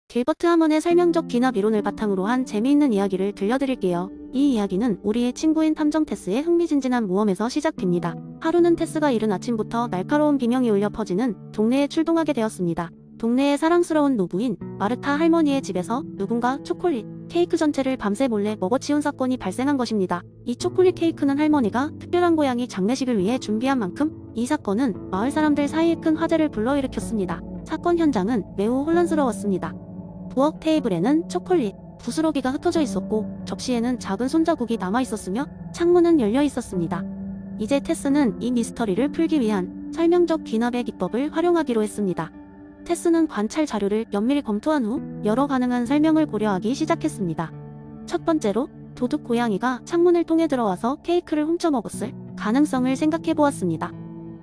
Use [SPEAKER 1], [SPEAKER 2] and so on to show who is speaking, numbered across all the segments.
[SPEAKER 1] 길버트 하먼의 설명적 귀납 이론을 바탕으로 한 재미있는 이야기를 들려드릴게요. 이 이야기는 우리의 친구인 탐정 테스의 흥미진진한 모험에서 시작됩니다. 하루는 테스가 이른 아침부터 날카로운 비명이 울려 퍼지는 동네에 출동하게 되었습니다. 동네의 사랑스러운 노부인 마르타 할머니의 집에서 누군가 초콜릿 케이크 전체를 밤새 몰래 먹어치운 사건이 발생한 것입니다. 이 초콜릿 케이크는 할머니가 특별한 고양이 장례식을 위해 준비한 만큼 이 사건은 마을 사람들 사이에 큰 화제를 불러일으켰습니다. 사건 현장은 매우 혼란스러웠습니다. 부엌 테이블에는 초콜릿, 부스러기가 흩어져 있었고 접시에는 작은 손자국이 남아있었으며 창문은 열려 있었습니다. 이제 테스는 이 미스터리를 풀기 위한 설명적 귀납의 기법을 활용하기로 했습니다. 테스는 관찰 자료를 면밀히 검토한 후 여러 가능한 설명을 고려하기 시작했습니다. 첫 번째로 도둑 고양이가 창문을 통해 들어와서 케이크를 훔쳐먹었을 가능성을 생각해 보았습니다.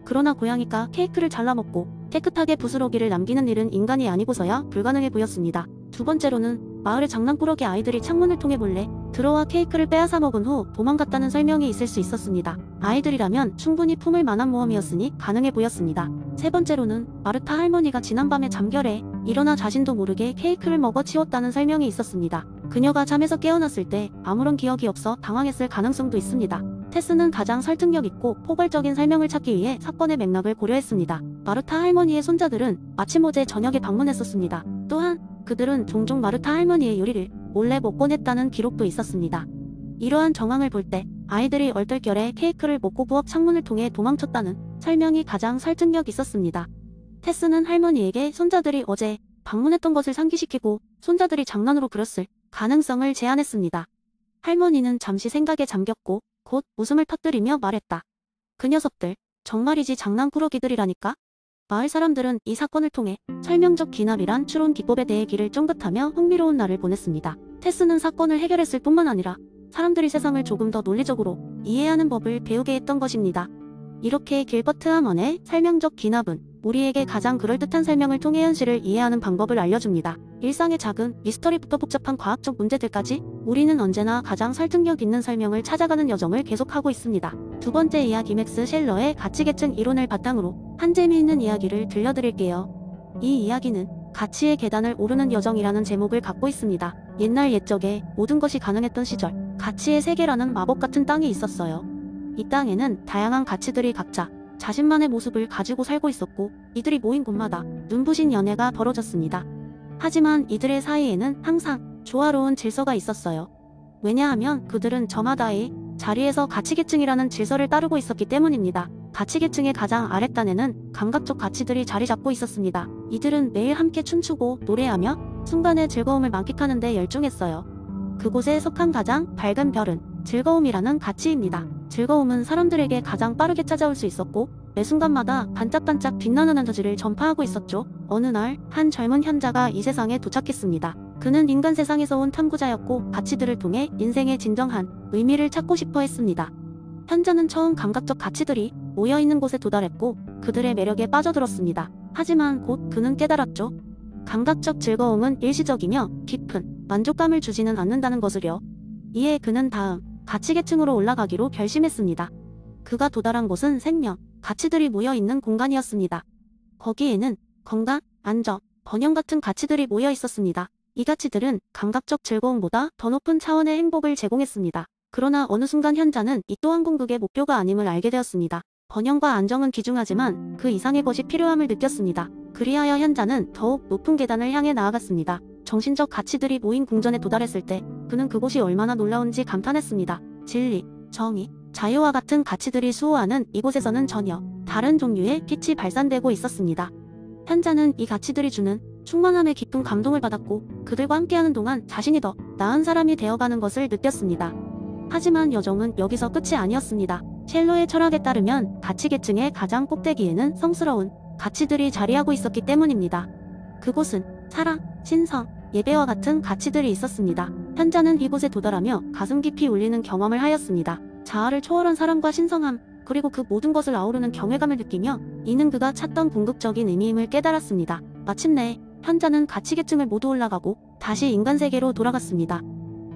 [SPEAKER 1] 그러나 고양이가 케이크를 잘라먹고 깨끗하게 부스러기를 남기는 일은 인간이 아니고서야 불가능해 보였습니다. 두 번째로는 마을의 장난꾸러기 아이들이 창문을 통해 몰래 들어와 케이크를 빼앗아 먹은 후 도망갔다는 설명이 있을 수 있었습니다. 아이들이라면 충분히 품을 만한 모험이었으니 가능해 보였습니다. 세 번째로는 마르타 할머니가 지난밤에 잠결에 일어나 자신도 모르게 케이크를 먹어치웠다는 설명이 있었습니다. 그녀가 잠에서 깨어났을 때 아무런 기억이 없어 당황했을 가능성도 있습니다. 테스는 가장 설득력 있고 포괄적인 설명을 찾기 위해 사건의 맥락을 고려했습니다. 마르타 할머니의 손자들은 마침 어제 저녁에 방문했었습니다. 또한 그들은 종종 마르타 할머니의 요리를 몰래 먹곤 했다는 기록도 있었습니다. 이러한 정황을 볼 때 아이들이 얼떨결에 케이크를 먹고 부엌 창문을 통해 도망쳤다는 설명이 가장 설득력 있었습니다. 테스는 할머니에게 손자들이 어제 방문했던 것을 상기시키고 손자들이 장난으로 그렸을 가능성을 제안했습니다. 할머니는 잠시 생각에 잠겼고 곧 웃음을 터뜨리며 말했다. 그 녀석들 정말이지 장난꾸러기들이라니까? 마을 사람들은 이 사건을 통해 설명적 귀납이란 추론 기법에 대해 귀를 쫑긋하며 흥미로운 날을 보냈습니다. 테스는 사건을 해결했을 뿐만 아니라 사람들이 세상을 조금 더 논리적으로 이해하는 법을 배우게 했던 것입니다. 이렇게 길버트 하먼의 설명적 귀납은 우리에게 가장 그럴듯한 설명을 통해 현실을 이해하는 방법을 알려줍니다. 일상의 작은 미스터리부터 복잡한 과학적 문제들까지 우리는 언제나 가장 설득력 있는 설명을 찾아가는 여정을 계속하고 있습니다. 두 번째 이야기 맥스 셸러의 가치계층 이론을 바탕으로 한 재미있는 이야기를 들려드릴게요. 이 이야기는 가치의 계단을 오르는 여정이라는 제목을 갖고 있습니다. 옛날 옛적에 모든 것이 가능했던 시절, 가치의 세계라는 마법 같은 땅이 있었어요. 이 땅에는 다양한 가치들이 각자 자신만의 모습을 가지고 살고 있었고 이들이 모인 곳마다 눈부신 연애가 벌어졌습니다. 하지만 이들의 사이에는 항상 조화로운 질서가 있었어요. 왜냐하면 그들은 저마다의 자리에서 가치계층이라는 질서를 따르고 있었기 때문입니다. 가치계층의 가장 아랫단에는 감각적 가치들이 자리 잡고 있었습니다. 이들은 매일 함께 춤추고 노래하며 순간의 즐거움을 만끽하는 데 열중했어요. 그곳에 속한 가장 밝은 별은 즐거움이라는 가치입니다. 즐거움은 사람들에게 가장 빠르게 찾아올 수 있었고 매 순간마다 반짝반짝 빛나는 에너지를 전파하고 있었죠. 어느 날 한 젊은 현자가 이 세상에 도착했습니다. 그는 인간 세상에서 온 탐구자였고 가치들을 통해 인생의 진정한 의미를 찾고 싶어 했습니다. 현자는 처음 감각적 가치들이 모여있는 곳에 도달했고 그들의 매력에 빠져들었습니다. 하지만 곧 그는 깨달았죠. 감각적 즐거움은 일시적이며 깊은 만족감을 주지는 않는다는 것을요. 이에 그는 다음 가치계층으로 올라가기로 결심했습니다. 그가 도달한 곳은 생명, 가치들이 모여있는 공간이었습니다. 거기에는 건강, 안정, 번영 같은 가치들이 모여 있었습니다. 이 가치들은 감각적 즐거움보다 더 높은 차원의 행복을 제공했습니다. 그러나 어느 순간 현자는 이 또한 궁극의 목표가 아님을 알게 되었습니다. 번영과 안정은 귀중하지만 그 이상의 것이 필요함을 느꼈습니다. 그리하여 현자는 더욱 높은 계단을 향해 나아갔습니다. 정신적 가치들이 모인 궁전에 도달했을 때 그는 그곳이 얼마나 놀라운지 감탄했습니다. 진리, 정의, 자유와 같은 가치들이 수호하는 이곳에서는 전혀 다른 종류의 빛이 발산되고 있었습니다. 현자는 이 가치들이 주는 충만함에 깊은 감동을 받았고 그들과 함께하는 동안 자신이 더 나은 사람이 되어가는 것을 느꼈습니다. 하지만 여정은 여기서 끝이 아니었습니다. 셸러의 철학에 따르면 가치계층의 가장 꼭대기에는 성스러운 가치들이 자리하고 있었기 때문입니다. 그곳은 사랑, 신성, 예배와 같은 가치들이 있었습니다. 현자는 이곳에 도달하며 가슴 깊이 울리는 경험을 하였습니다. 자아를 초월한 사랑과 신성함, 그리고 그 모든 것을 아우르는 경외감을 느끼며 이는 그가 찾던 궁극적인 의미임을 깨달았습니다. 마침내 현자는 가치계층을 모두 올라가고 다시 인간 세계로 돌아갔습니다.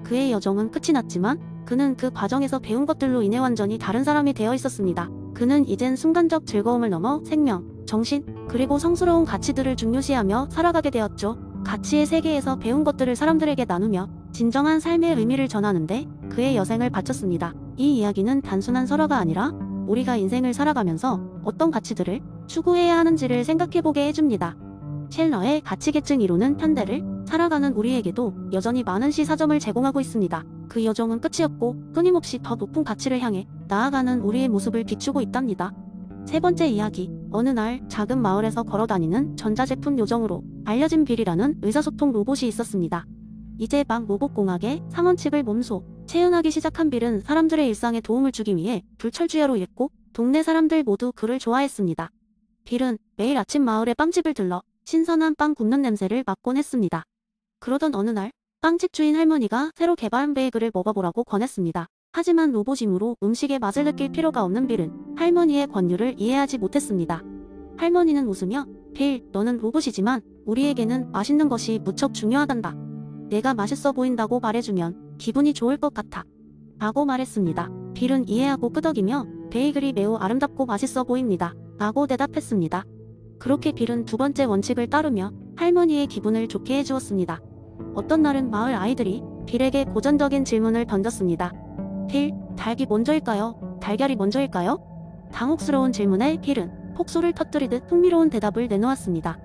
[SPEAKER 1] 그의 여정은 끝이 났지만 그는 그 과정에서 배운 것들로 인해 완전히 다른 사람이 되어 있었습니다. 그는 이젠 순간적 즐거움을 넘어 생명, 정신, 그리고 성스러운 가치들을 중요시하며 살아가게 되었죠. 가치의 세계에서 배운 것들을 사람들에게 나누며 진정한 삶의 의미를 전하는데 그의 여생을 바쳤습니다. 이 이야기는 단순한 설화가 아니라 우리가 인생을 살아가면서 어떤 가치들을 추구해야 하는지를 생각해보게 해줍니다. 셸러의 가치계층 이론은 현대를 살아가는 우리에게도 여전히 많은 시사점을 제공하고 있습니다. 그 여정은 끝이 없고 끊임없이 더 높은 가치를 향해 나아가는 우리의 모습을 비추고 있답니다. 세 번째 이야기. 어느 날 작은 마을에서 걸어다니는 전자제품 요정으로 알려진 빌이라는 의사소통 로봇이 있었습니다. 이제 막 로봇공학의 상원칙을 몸소 체현하기 시작한 빌은 사람들의 일상에 도움을 주기 위해 불철주야로 일했고 동네 사람들 모두 그를 좋아했습니다. 빌은 매일 아침 마을의 빵집을 들러 신선한 빵 굽는 냄새를 맡곤 했습니다. 그러던 어느 날 빵집 주인 할머니가 새로 개발한 베이글을 먹어보라고 권했습니다. 하지만 로봇이므로 음식의 맛을 느낄 필요가 없는 빌은 할머니의 권유를 이해하지 못했습니다. 할머니는 웃으며 빌, 너는 로봇이지만 우리에게는 맛있는 것이 무척 중요하단다. 내가 맛있어 보인다고 말해주면 기분이 좋을 것 같아. 라고 말했습니다. 빌은 이해하고 끄덕이며 베이글이 매우 아름답고 맛있어 보입니다. 라고 대답했습니다. 그렇게 빌은 두 번째 원칙을 따르며 할머니의 기분을 좋게 해주었습니다. 어떤 날은 마을 아이들이 빌에게 고전적인 질문을 던졌습니다. 빌, 닭이 먼저일까요? 달걀이 먼저일까요? 당혹스러운 질문에 빌은 폭소를 터뜨리듯 흥미로운 대답을 내놓았습니다.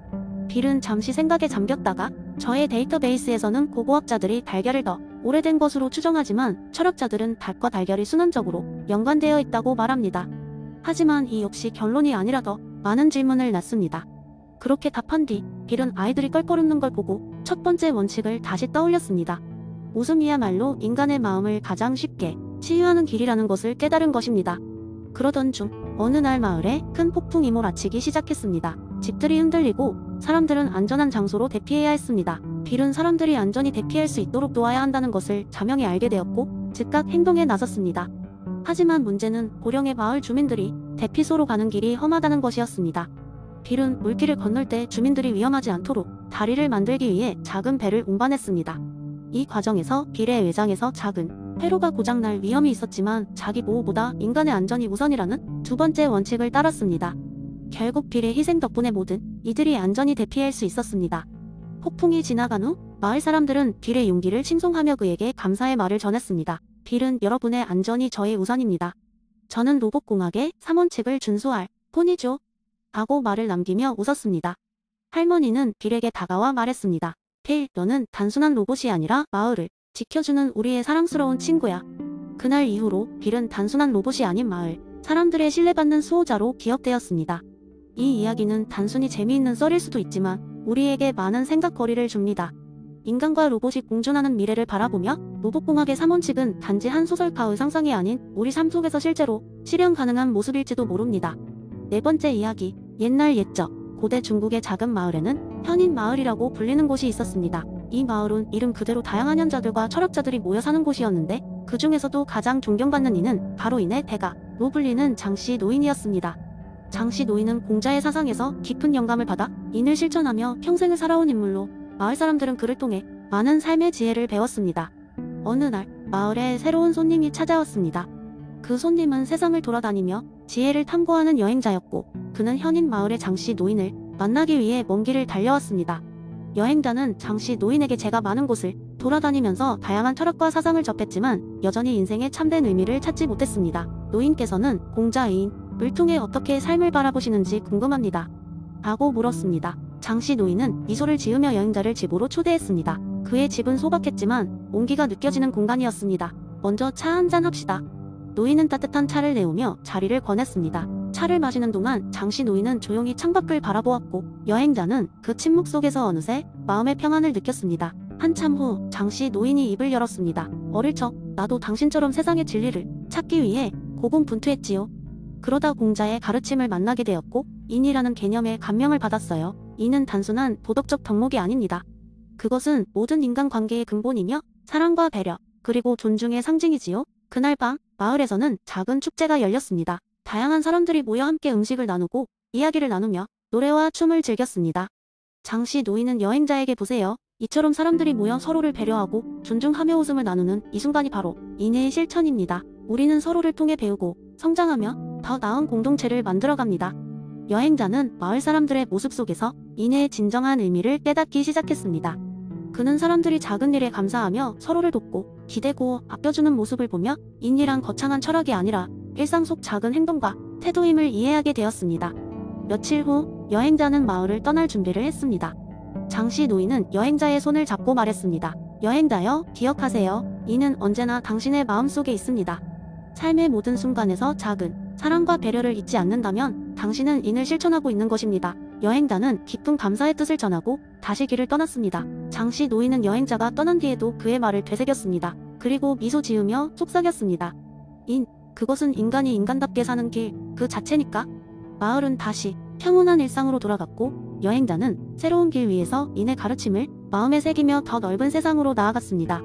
[SPEAKER 1] 빌은 잠시 생각에 잠겼다가 저의 데이터베이스에서는 고고학자들이 달걀을 더 오래된 것으로 추정하지만 철학자들은 닭과 달걀이 순환적으로 연관되어 있다고 말합니다. 하지만 이 역시 결론이 아니라 더 많은 질문을 낳습니다. 그렇게 답한 뒤 빌은 아이들이 껄껄웃는 걸 보고 첫 번째 원칙을 다시 떠올렸습니다. 웃음이야말로 인간의 마음을 가장 쉽게 치유하는 길이라는 것을 깨달은 것입니다. 그러던 중 어느 날 마을에 큰 폭풍이 몰아치기 시작했습니다. 집들이 흔들리고 사람들은 안전한 장소로 대피해야 했습니다. 빌은 사람들이 안전히 대피할 수 있도록 도와야 한다는 것을 자명히 알게 되었고 즉각 행동에 나섰습니다. 하지만 문제는 고령의 마을 주민들이 대피소로 가는 길이 험하다는 것이었습니다. 빌은 물길을 건널 때 주민들이 위험하지 않도록 다리를 만들기 위해 작은 배를 운반했습니다. 이 과정에서 빌의 외장에서 작은 회로가 고장날 위험이 있었지만 자기 보호보다 인간의 안전이 우선이라는 두 번째 원칙을 따랐습니다. 결국 빌의 희생 덕분에 모든 이들이 안전히 대피할 수 있었습니다. 폭풍이 지나간 후 마을 사람들은 빌의 용기를 칭송하며 그에게 감사의 말을 전했습니다. 빌은 여러분의 안전이 저의 우선입니다. 저는 로봇공학의 3원칙을 준수할 뿐이죠. 라고 말을 남기며 웃었습니다. 할머니는 빌에게 다가와 말했습니다. 빌, 너는 단순한 로봇이 아니라 마을을 지켜주는 우리의 사랑스러운 친구야. 그날 이후로 빌은 단순한 로봇이 아닌 마을 사람들의 신뢰받는 수호자로 기억되었습니다. 이 이야기는 단순히 재미있는 썰일 수도 있지만 우리에게 많은 생각거리를 줍니다. 인간과 로봇이 공존하는 미래를 바라보며 로봇공학의 3원칙은 단지 한 소설가의 상상이 아닌 우리 삶 속에서 실제로 실현 가능한 모습일지도 모릅니다. 네 번째 이야기. 옛날 옛적 고대 중국의 작은 마을에는 현인 마을이라고 불리는 곳이 있었습니다. 이 마을은 이름 그대로 다양한 현자들과 철학자들이 모여 사는 곳이었는데 그 중에서도 가장 존경받는 이는 바로 이내 대가로 불리는 장씨 노인이었습니다. 장씨 노인은 공자의 사상에서 깊은 영감을 받아 인을 실천하며 평생을 살아온 인물로 마을 사람들은 그를 통해 많은 삶의 지혜를 배웠습니다. 어느 날 마을에 새로운 손님이 찾아왔습니다. 그 손님은 세상을 돌아다니며 지혜를 탐구하는 여행자였고 그는 현인 마을의 장씨 노인을 만나기 위해 먼 길을 달려왔습니다. 여행자는 장씨 노인에게 제가 많은 곳을 돌아다니면서 다양한 철학과 사상을 접했지만 여전히 인생의 참된 의미를 찾지 못했습니다. 노인께서는 공자의 을 통해 어떻게 삶을 바라보시는지 궁금합니다. 라고 물었습니다. 장씨 노인은 미소를 지으며 여행자를 집으로 초대했습니다. 그의 집은 소박했지만 온기가 느껴지는 공간이었습니다. 먼저 차 한잔 합시다. 노인은 따뜻한 차를 내오며 자리를 권했습니다. 차를 마시는 동안 장씨 노인은 조용히 창밖을 바라보았고 여행자는 그 침묵 속에서 어느새 마음의 평안을 느꼈습니다. 한참 후 장씨 노인이 입을 열었습니다. 어릴 적 나도 당신처럼 세상의 진리를 찾기 위해 고군분투했지요. 그러다 공자의 가르침을 만나게 되었고 인이라는 개념에 감명을 받았어요. 인은 단순한 도덕적 덕목이 아닙니다. 그것은 모든 인간관계의 근본이며 사랑과 배려 그리고 존중의 상징이지요. 그날 밤 마을에서는 작은 축제가 열렸습니다. 다양한 사람들이 모여 함께 음식을 나누고 이야기를 나누며 노래와 춤을 즐겼습니다. 장씨 노인은 여행자에게 보세요. 이처럼 사람들이 모여 서로를 배려하고 존중하며 웃음을 나누는 이 순간이 바로 인의 실천입니다. 우리는 서로를 통해 배우고 성장하며 더 나은 공동체를 만들어갑니다. 여행자는 마을 사람들의 모습 속에서 인의 진정한 의미를 깨닫기 시작했습니다. 그는 사람들이 작은 일에 감사하며 서로를 돕고 기대고 아껴주는 모습을 보며 인이란 거창한 철학이 아니라 일상 속 작은 행동과 태도임을 이해하게 되었습니다. 며칠 후 여행자는 마을을 떠날 준비를 했습니다. 장씨 노인은 여행자의 손을 잡고 말했습니다. 여행자여, 기억하세요. 인은 언제나 당신의 마음속에 있습니다. 삶의 모든 순간에서 작은 사랑과 배려를 잊지 않는다면 당신은 인을 실천하고 있는 것입니다. 여행자는 깊은 감사의 뜻을 전하고 다시 길을 떠났습니다. 장씨 노인은 여행자가 떠난 뒤에도 그의 말을 되새겼습니다. 그리고 미소 지으며 속삭였습니다. 인, 그것은 인간이 인간답게 사는 길 그 자체니까. 마을은 다시 평온한 일상으로 돌아갔고 여행자는 새로운 길 위에서 인의 가르침을 마음에 새기며 더 넓은 세상으로 나아갔습니다.